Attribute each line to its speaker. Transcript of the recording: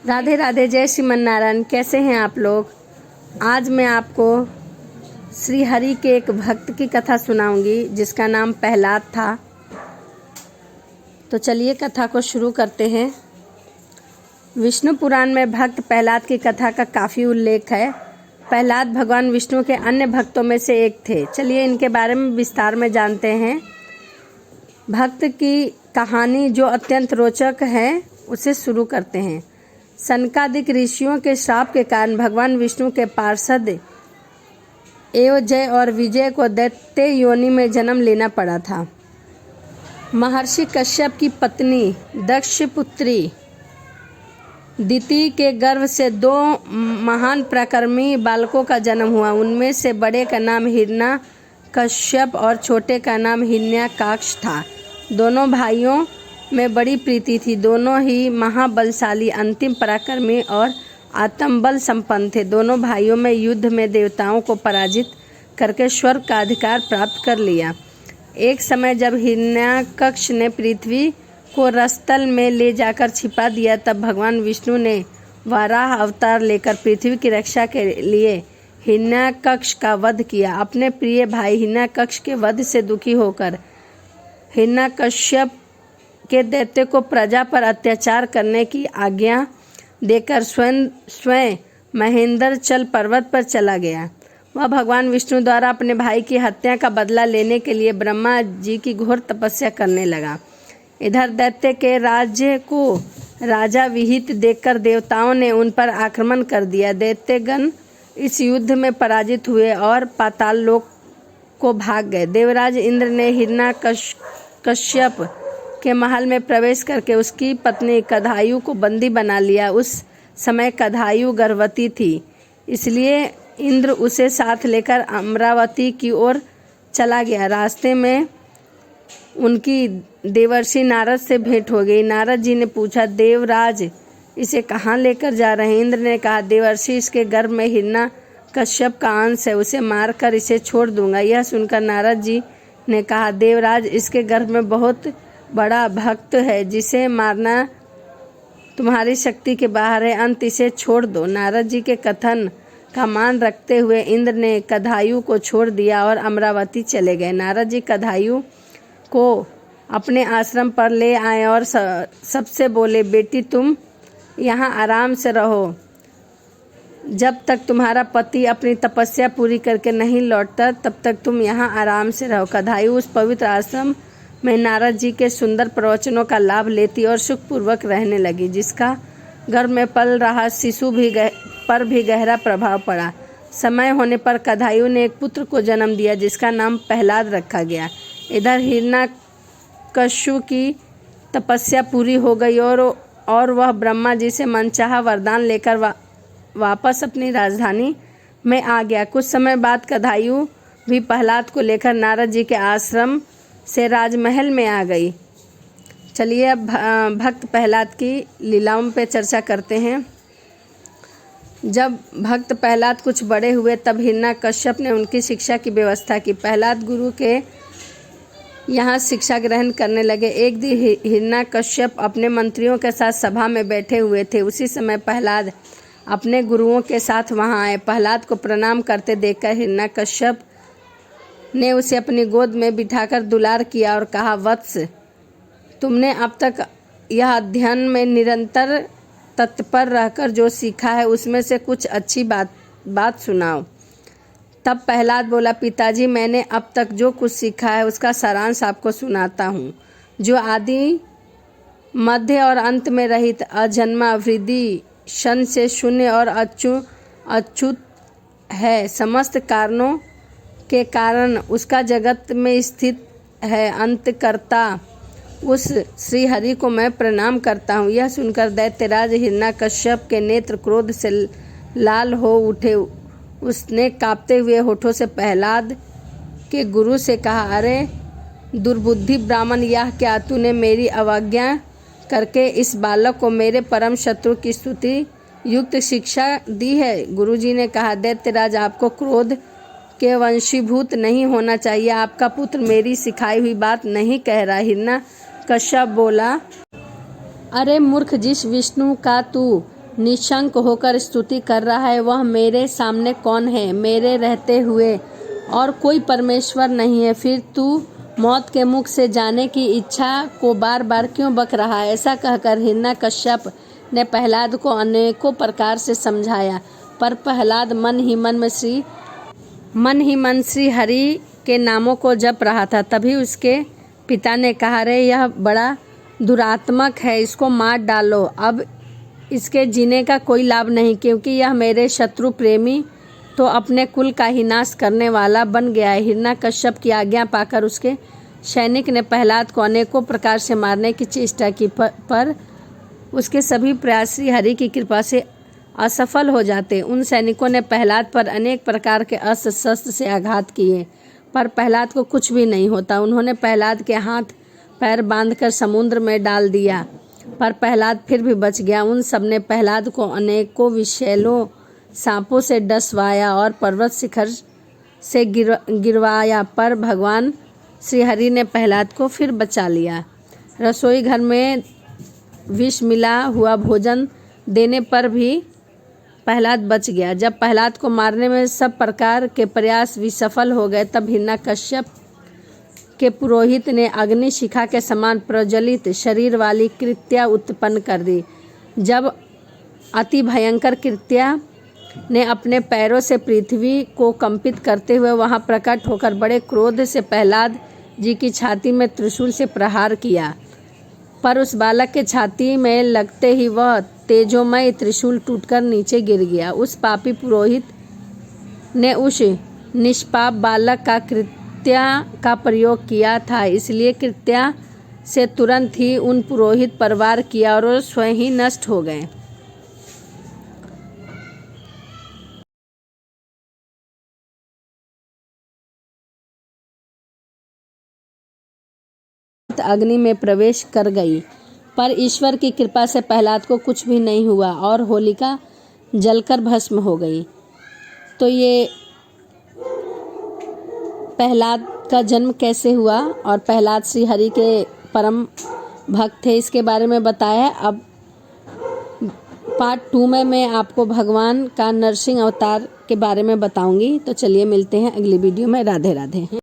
Speaker 1: राधे राधे, जय श्रीमन नारायण। कैसे हैं आप लोग। आज मैं आपको श्री हरि के एक भक्त की कथा सुनाऊंगी जिसका नाम प्रहलाद था। तो चलिए कथा को शुरू करते हैं। विष्णु पुराण में भक्त प्रहलाद की कथा का काफ़ी उल्लेख है। प्रहलाद भगवान विष्णु के अन्य भक्तों में से एक थे। चलिए इनके बारे में विस्तार में जानते हैं। भक्त की कहानी जो अत्यंत रोचक है उसे शुरू करते हैं। सनकादिक ऋषियों के श्राप के कारण भगवान विष्णु के पार्षद एवजय और विजय को दैत्य योनि में जन्म लेना पड़ा था। महर्षि कश्यप की पत्नी दक्ष पुत्री दिति के गर्भ से दो महान पराक्रमी बालकों का जन्म हुआ। उनमें से बड़े का नाम हिरण्यकश्यप और छोटे का नाम हिरण्याकाक्ष था। दोनों भाइयों में बड़ी प्रीति थी। दोनों ही महाबलशाली, अंतिम पराक्रमी और आत्मबल संपन्न थे। दोनों भाइयों में युद्ध में देवताओं को पराजित करके स्वर्ग का अधिकार प्राप्त कर लिया। एक समय जब हिरण्याकक्ष ने पृथ्वी को रसतल में ले जाकर छिपा दिया, तब भगवान विष्णु ने वराह अवतार लेकर पृथ्वी की रक्षा के लिए हिरण्याकक्ष का वध किया। अपने प्रिय भाई हिरण्याकक्ष के वध से दुखी होकर हिरण्यकश्यप के दैत्य को प्रजा पर अत्याचार करने की आज्ञा देकर स्वयं महेंद्रचल पर्वत पर चला गया। वह भगवान विष्णु द्वारा अपने भाई की हत्या का बदला लेने के लिए ब्रह्मा जी की घोर तपस्या करने लगा। इधर दैत्य के राज्य को राजा विहित देखकर देवताओं ने उन पर आक्रमण कर दिया। दैत्यगण इस युद्ध में पराजित हुए और पाताल लोक को भाग गए। देवराज इंद्र ने हिरण्यकश्यप के महल में प्रवेश करके उसकी पत्नी कदायु को बंदी बना लिया। उस समय कदायु गर्भवती थी, इसलिए इंद्र उसे साथ लेकर अमरावती की ओर चला गया। रास्ते में उनकी देवर्षि नारद से भेंट हो गई। नारद जी ने पूछा, देवराज इसे कहाँ लेकर जा रहे हैं। इंद्र ने कहा, देवर्षि इसके गर्भ में हिरण्यकश्यप का अंश है, उसे मारकर इसे छोड़ दूंगा। यह सुनकर नारद जी ने कहा, देवराज इसके गर्भ में बहुत बड़ा भक्त है, जिसे मारना तुम्हारी शक्ति के बाहर है, अंत इसे छोड़ दो। नारद जी के कथन का मान रखते हुए इंद्र ने कदायु को छोड़ दिया और अमरावती चले गए। नारद जी कदायु को अपने आश्रम पर ले आए और सबसे बोले, बेटी तुम यहाँ आराम से रहो, जब तक तुम्हारा पति अपनी तपस्या पूरी करके नहीं लौटता तब तक तुम यहाँ आराम से रहो। कदायु उस पवित्र आश्रम में नारद जी के सुंदर प्रवचनों का लाभ लेती और सुखपूर्वक रहने लगी, जिसका गर्भ में पल रहा शिशु पर भी गहरा प्रभाव पड़ा। समय होने पर कदायु ने एक पुत्र को जन्म दिया, जिसका नाम प्रहलाद रखा गया। इधर हिरण्याकश्यप की तपस्या पूरी हो गई और वह ब्रह्मा जी से मनचाहा वरदान लेकर वापस अपनी राजधानी में आ गया। कुछ समय बाद कदायु भी प्रहलाद को लेकर नारद जी के आश्रम से राजमहल में आ गई। चलिए अब भक्त प्रहलाद की लीलाओं पे चर्चा करते हैं। जब भक्त प्रहलाद कुछ बड़े हुए तब हिरण्याकश्यप ने उनकी शिक्षा की व्यवस्था की। प्रहलाद गुरु के यहाँ शिक्षा ग्रहण करने लगे। एक दिन हिरण्याकश्यप अपने मंत्रियों के साथ सभा में बैठे हुए थे। उसी समय प्रहलाद अपने गुरुओं के साथ वहाँ आए। प्रहलाद को प्रणाम करते देखकर हिरण्याकश्यप ने उसे अपनी गोद में बिठाकर दुलार किया और कहा, वत्स तुमने अब तक यह अध्ययन में निरंतर तत्पर रहकर जो सीखा है उसमें से कुछ अच्छी बात सुनाओ। तब प्रहलाद बोला, पिताजी मैंने अब तक जो कुछ सीखा है उसका सारांश आपको सुनाता हूँ। जो आदि मध्य और अंत में रहित, अजन्मा, वृद्धि क्षण से शून्य और अच्युत है, समस्त कारणों के कारण उसका जगत में स्थित है, अंतकर्ता उस श्री हरि को मैं प्रणाम करता हूँ। यह सुनकर दैत्यराज हिरण्याकश्यप के नेत्र क्रोध से लाल हो उठे। उसने कांपते हुए होठों से प्रहलाद के गुरु से कहा, अरे दुर्बुद्धि ब्राह्मण, यह क्या तूने मेरी अवज्ञा करके इस बालक को मेरे परम शत्रु की स्तुति युक्त शिक्षा दी है। गुरुजी ने कहा, दैत्यराज आपको क्रोध के वंशीभूत नहीं होना चाहिए। आपका पुत्र मेरी सिखाई हुई बात नहीं कह रहा। हिरण्याकश्यप बोला, अरे मूर्ख, जिस विष्णु का तू निशंक होकर स्तुति कर रहा है, वह मेरे सामने कौन है, मेरे रहते हुए और कोई परमेश्वर नहीं है, फिर तू मौत के मुख से जाने की इच्छा को बार बार क्यों बक रहा है। ऐसा कहकर हिरण्यकश्यप ने प्रहलाद को अनेकों प्रकार से समझाया, पर प्रहलाद मन ही मन श्री हरि के नामों को जप रहा था। तभी उसके पिता ने कहा, रे यह बड़ा दुरात्मक है, इसको मार डालो, अब इसके जीने का कोई लाभ नहीं, क्योंकि यह मेरे शत्रु प्रेमी तो अपने कुल का ही नाश करने वाला बन गया है। हिरण्यकश्यप की आज्ञा पाकर उसके सैनिक ने प्रहलाद को अनेकों प्रकार से मारने की चेष्टा की, पर उसके सभी प्रयास श्री हरि की कृपा से असफल हो जाते। उन सैनिकों ने प्रहलाद पर अनेक प्रकार के अस्त्र शस्त्र से आघात किए, पर प्रहलाद को कुछ भी नहीं होता। उन्होंने प्रहलाद के हाथ पैर बांधकर समुद्र में डाल दिया, पर प्रहलाद फिर भी बच गया। उन सब ने प्रहलाद को अनेकों विषैलों सांपों से डसवाया और पर्वत शिखर से गिरवाया, पर भगवान श्री हरि ने प्रहलाद को फिर बचा लिया। रसोई घर में विष मिला हुआ भोजन देने पर भी प्रहलाद बच गया। जब प्रहलाद को मारने में सब प्रकार के प्रयास विसफल हो गए, तब हिरण्यकश्यप के पुरोहित ने अग्नि शिखा के समान प्रज्वलित शरीर वाली कृत्या उत्पन्न कर दी। जब अति भयंकर कृत्या ने अपने पैरों से पृथ्वी को कंपित करते हुए वहां प्रकट होकर बड़े क्रोध से प्रहलाद जी की छाती में त्रिशूल से प्रहार किया, पर उस बालक के छाती में लगते ही वह तेजोमय त्रिशूल टूटकर नीचे गिर गया। उस पापी पुरोहित ने उस निष्पाप बालक का कृत्या का प्रयोग किया था, इसलिए कृत्या से तुरंत ही उन पुरोहित पर वार किया और वो स्वयं ही नष्ट हो गए। अग्नि में प्रवेश कर गई, पर ईश्वर की कृपा से प्रहलाद को कुछ भी नहीं हुआ और होलिका जलकर भस्म हो गई। तो ये प्रहलाद का जन्म कैसे हुआ और प्रहलाद श्री हरि के परम भक्त थे, इसके बारे में बताया। अब पार्ट 2 में मैं आपको भगवान का नरसिंह अवतार के बारे में बताऊंगी। तो चलिए मिलते हैं अगली वीडियो में। राधे राधे।